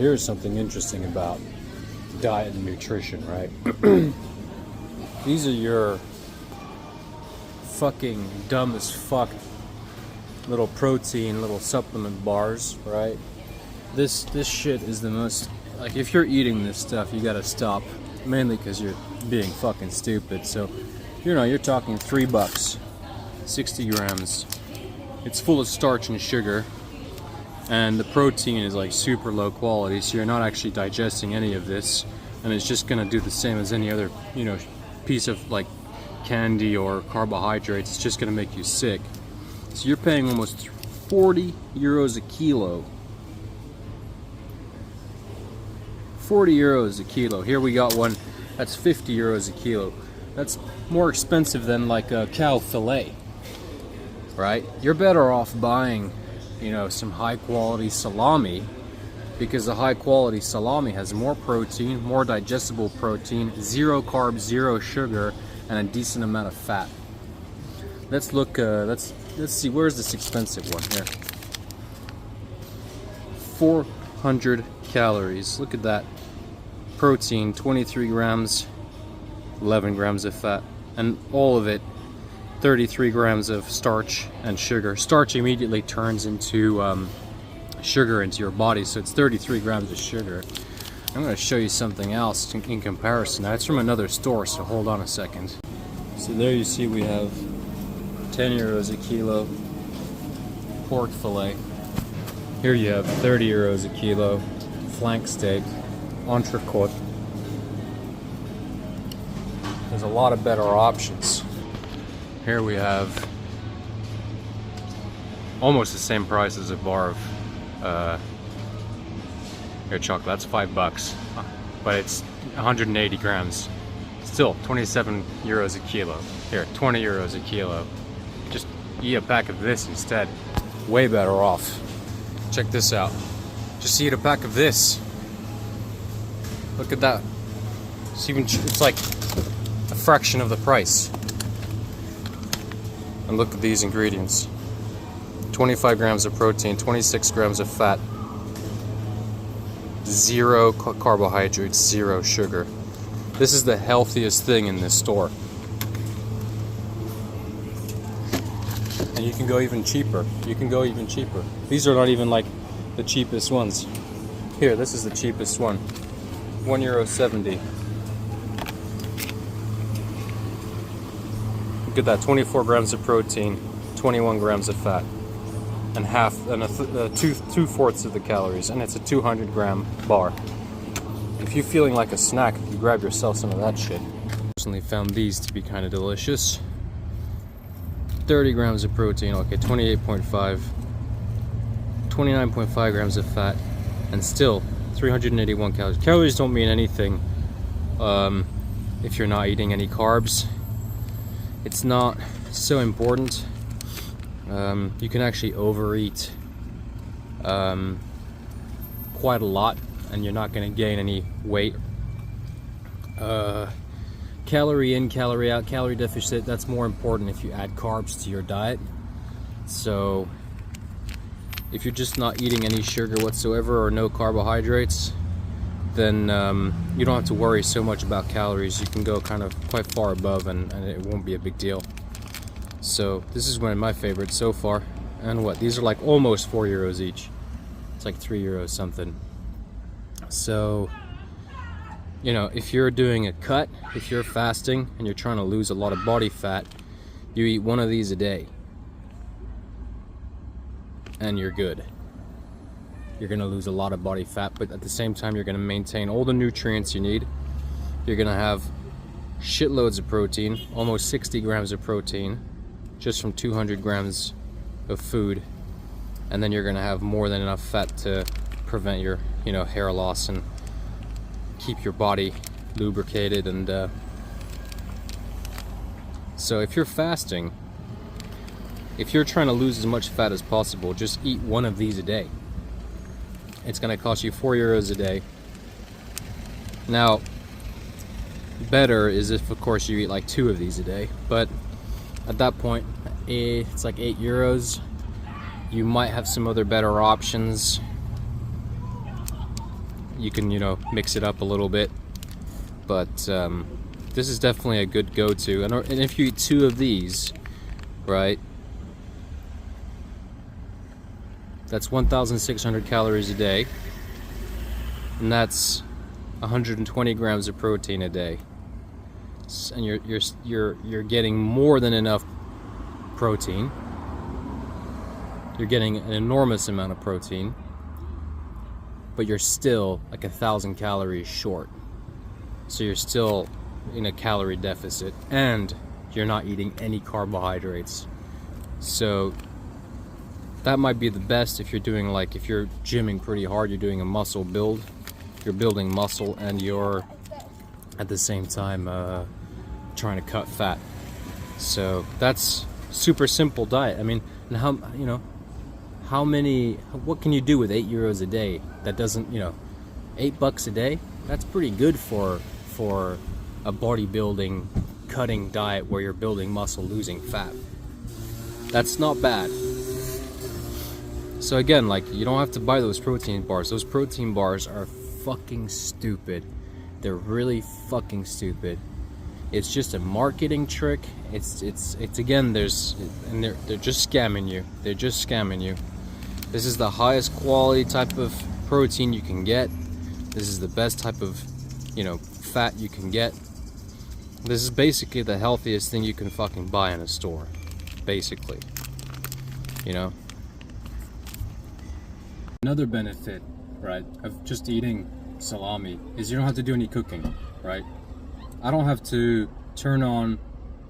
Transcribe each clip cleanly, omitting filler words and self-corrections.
Here's something interesting about diet and nutrition, right? These are your fucking dumb as fuck little protein, little supplement bars, right? This shit is the most, like, if you're eating this stuff, you gotta stop, mainly because you're being fucking stupid. So, you're talking $3, 60 grams. It's full of starch and sugar, and the protein is like super low quality, so you're not actually digesting any of this, and it's just gonna do the same as any other, piece of like candy or carbohydrates. It's just gonna make you sick. So you're paying almost 40 euros a kilo. 40 euros a kilo. Here we got one that's 50 euros a kilo. That's more expensive than like a cow fillet, right? You're better off buying, some high quality salami, because the high quality salami has more protein, more digestible protein, 0 carbs, 0 sugar, and a decent amount of fat. Let's look, let's see, where's this expensive one here? 400 calories, look at that. Protein, 23 grams, 11 grams of fat, and all of it 33 grams of starch and sugar. Starch immediately turns into sugar into your body, so it's 33 grams of sugar. I'm going to show you something else in comparison. Now, it's from another store, so hold on a second. So there you see we have 10 euros a kilo pork fillet. Here you have 30 euros a kilo flank steak, entrecote. There's a lot of better options. Here we have almost the same price as a bar of here chocolate. That's $5, but it's 180 grams. Still 27 euros a kilo. Here, 20 euros a kilo. Just eat a pack of this instead. Way better off. Check this out. Just eat a pack of this. Look at that. It's like a fraction of the price. And look at these ingredients. 25 grams of protein, 26 grams of fat, 0 carbohydrates, 0 sugar. This is the healthiest thing in this store. And you can go even cheaper. These are not even like the cheapest ones. Here, this is the cheapest one. €1.70. Look at that, 24 grams of protein, 21 grams of fat, and two-fourths of the calories, and it's a 200 gram bar. If you're feeling like a snack, you grab yourself some of that shit. Personally found these to be kind of delicious. 30 grams of protein, okay, 28.5, 29.5 grams of fat, and still 381 calories. Calories don't mean anything if you're not eating any carbs. It's not so important. You can actually overeat quite a lot and you're not going to gain any weight. Calorie in, calorie out, calorie deficit, that's more important if you add carbs to your diet. So if you're just not eating any sugar whatsoever or no carbohydrates, then you don't have to worry so much about calories. You can go kind of quite far above and it won't be a big deal. So this is one of my favorites so far. And what, these are like almost 4 euros each. It's like 3 euros something. So, if you're doing a cut, if you're fasting and you're trying to lose a lot of body fat, you eat one of these a day and you're good. You're going to lose a lot of body fat, but at the same time you're going to maintain all the nutrients you need. You're going to have shitloads of protein, almost 60 grams of protein just from 200 grams of food, and then you're going to have more than enough fat to prevent your hair loss and keep your body lubricated. And so if you're fasting, if you're trying to lose as much fat as possible, just eat one of these a day. It's going to cost you 4 euros a day. Now, better is if, of course, you eat like 2 of these a day, but at that point, it's like 8 euros. You might have some other better options. you can, you know, mix it up a little bit. But this is definitely a good go-to. And if you eat 2 of these, right, that's 1,600 calories a day, and that's 120 grams of protein a day. And you're getting more than enough protein. You're getting an enormous amount of protein, but you're still like 1,000 calories short. So you're still in a calorie deficit, and you're not eating any carbohydrates. So that might be the best if you're doing, like, if you're gymming pretty hard, you're doing a muscle build, you're building muscle, and you're at the same time trying to cut fat. So that's super simple diet. I mean, and how, you know, what can you do with €8 a day? That doesn't, you know, $8 a day, that's pretty good for a bodybuilding cutting diet where you're building muscle, losing fat. That's not bad. So again, like, you don't have to buy those protein bars. Those protein bars are fucking stupid. They're really fucking stupid. It's just a marketing trick. It's again, they're just scamming you. They're just scamming you. This is the highest quality type of protein you can get. This is the best type of, you know, fat you can get. This is basically the healthiest thing you can fucking buy in a store, basically, you know. Another benefit, right, of just eating salami is you don't have to do any cooking, right? I don't have to turn on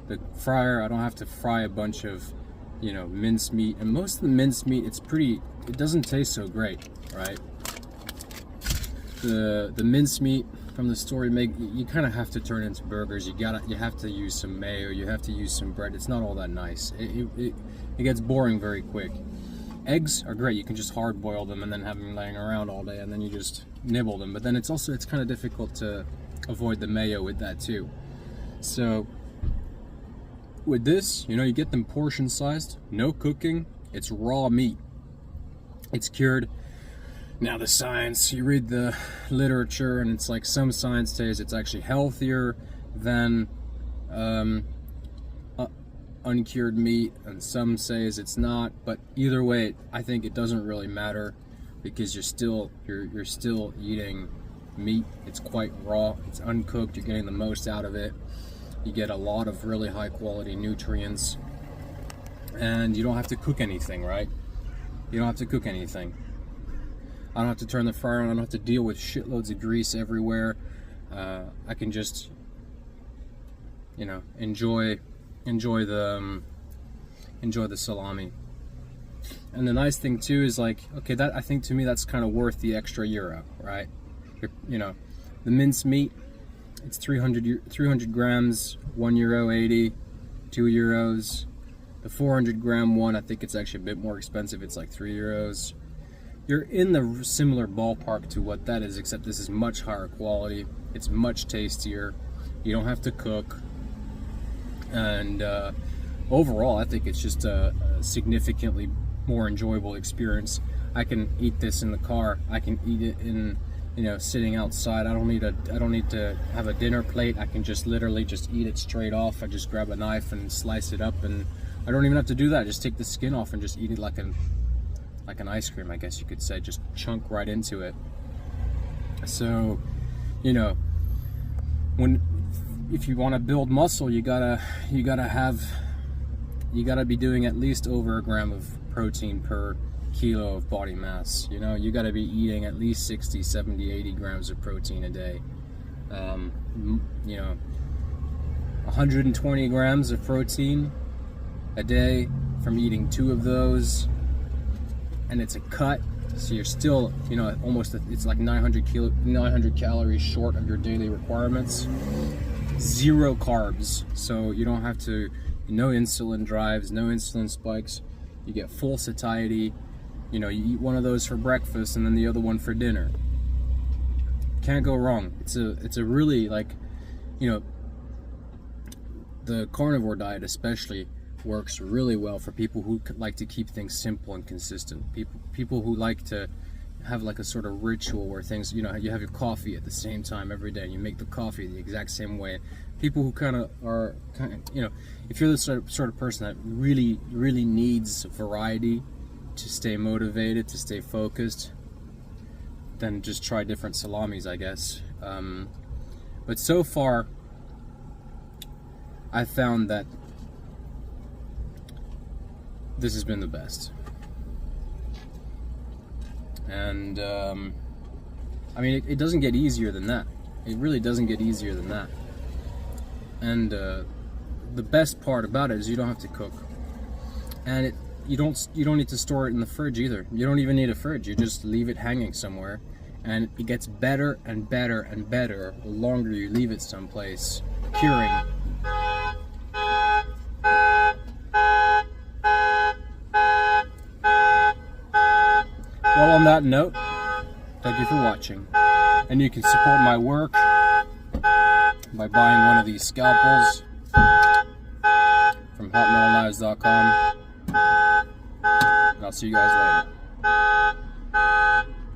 the fryer. I don't have to fry a bunch of, you know, mincemeat. And most of the mincemeat, it doesn't taste so great, right? The mincemeat from the store, you kind of have to turn into burgers. You have to use some mayo. You have to use some bread. It's not all that nice. It gets boring very quick. Eggs are great. You can just hard boil them and then have them laying around all day, and then you just nibble them. But then it's kind of difficult to avoid the mayo with that too. So with this, you know, you get them portion sized, no cooking. It's raw meat. It's cured. Now the science, you read the literature, and it's like some science says it's actually healthier than uncured meat, and some says it's not. But either way, I think it doesn't really matter, because you're still eating meat. It's quite raw. It's uncooked. You're getting the most out of it. You get a lot of really high quality nutrients, and you don't have to cook anything, right? You don't have to cook anything. I don't have to turn the fryer on. I don't have to deal with shitloads of grease everywhere. I can just, you know, enjoy the salami. And the nice thing too is, like, okay, that, I think, to me, that's kind of worth the extra euro, right? You know, the minced meat, it's 300 grams, €1.80, €2. The 400 gram one, I think it's actually a bit more expensive. It's like €3. You're in the similar ballpark to what that is, except this is much higher quality. It's much tastier. You don't have to cook. And overall, I think it's just a significantly more enjoyable experience. I can eat this in the car. I can eat it in, you know, sitting outside. I don't need to have a dinner plate. I can just literally just eat it straight off. I just grab a knife and slice it up, and I don't even have to do that. I just take the skin off and just eat it like an ice cream, I guess you could say. Just chunk right into it. So, you know, if you want to build muscle, you gotta be doing at least over a gram of protein per kilo of body mass. You know, you gotta be eating at least 60, 70, 80 grams of protein a day. You know, 120 grams of protein a day from eating 2 of those, and it's a cut, so you're still, you know, it's like 900 calories short of your daily requirements. 0 carbs, so you don't have to, no insulin drives, no insulin spikes. You get full satiety. You know, you eat one of those for breakfast and then the other one for dinner. Can't go wrong. It's a really, like, you know, the carnivore diet especially works really well for people who like to keep things simple and consistent. People who like to have like a sort of ritual where things, you know, you have your coffee at the same time every day and you make the coffee the exact same way. People who kind of are, you know, if you're the sort of person that really needs variety to stay motivated, to stay focused, then just try different salamis, I guess. But so far, I found that this has been the best. And I mean, it doesn't get easier than that. It really doesn't get easier than that. And the best part about it is you don't have to cook, and you don't need to store it in the fridge either. You don't even need a fridge. You just leave it hanging somewhere, and it gets better and better and better the longer you leave it someplace, curing. Well, on that note, thank you for watching, and you can support my work by buying one of these scalpels from hotmetalknives.com, and I'll see you guys later.